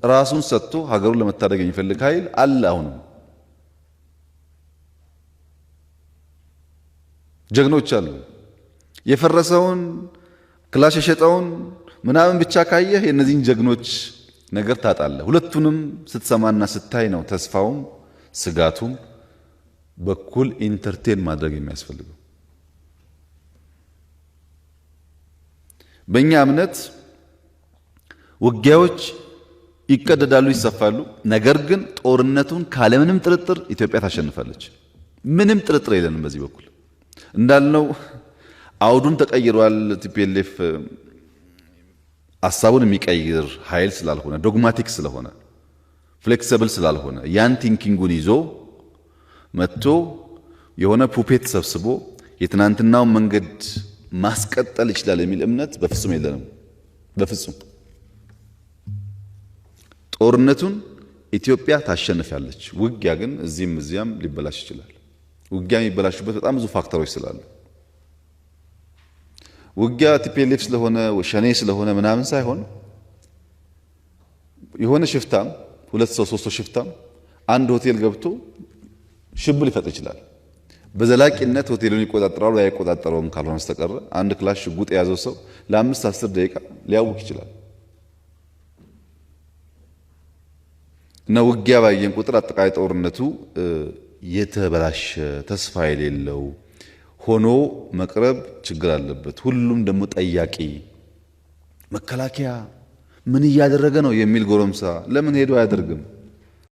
ራሱን ሰጥቶ ሀገሩን ለመታደግ የሚፈልግ ኃይል አለ። አሁንም ጀግኖች አሉ። የፈረሰውን ክላሽ የሸጠውን ምናምን ብቻ ካየህ የእነዚህን ጀግኖች ነገር ታጣለህ። ሁለቱንም ስትሰማና ስታይ ነው ተስፋውም ስጋቱም በኩል ኢንተርቴን ማድረግ የሚያስፈልገው። በእኛ እምነት ውጊያዎች ይቀደዳሉ፣ ይሰፋሉ። ነገር ግን ጦርነቱን ካለምንም ጥርጥር ኢትዮጵያ ታሸንፋለች። ምንም ጥርጥር የለንም። በዚህ በኩል እንዳልነው አውዱን ተቀይሯል። ቲፒኤልኤፍ ሐሳቡን የሚቀይር ኃይል ስላልሆነ፣ ዶግማቲክ ስለሆነ፣ ፍሌክሲብል ስላልሆነ ያን ቲንኪንጉን ይዞ መጥቶ የሆነ ፑፔት ሰብስቦ የትናንትናውን መንገድ ማስቀጠል ይችላል የሚል እምነት በፍጹም የለንም። በፍጹም ጦርነቱን ኢትዮጵያ ታሸንፋለች። ውጊያ ግን እዚህም እዚያም ሊበላሽ ይችላል። ውጊያ የሚበላሹበት በጣም ብዙ ፋክተሮች ስላሉ ውጊያ ቲፒኤልኤፍ ስለሆነ ሸኔ ስለሆነ ምናምን ሳይሆን የሆነ ሽፍታም ሁለት ሰው ሶስት ሰው ሽፍታም አንድ ሆቴል ገብቶ ሽብር ሊፈጥር ይችላል። በዘላቂነት ሆቴሉን ይቆጣጠራሉ አይቆጣጠረውም ካልሆነ በስተቀር አንድ ክላሽ ሽጉጥ የያዘው ሰው ለ5-10 ደቂቃ ሊያውክ ይችላል። እና ውጊያ ባየን ቁጥር አጠቃላይ ጦርነቱ የተበላሸ ተስፋ የሌለው ሆኖ መቅረብ ችግር አለበት። ሁሉም ደግሞ ጠያቂ መከላከያ ምን እያደረገ ነው የሚል ጎረምሳ ለምን ሄዶ አያደርግም?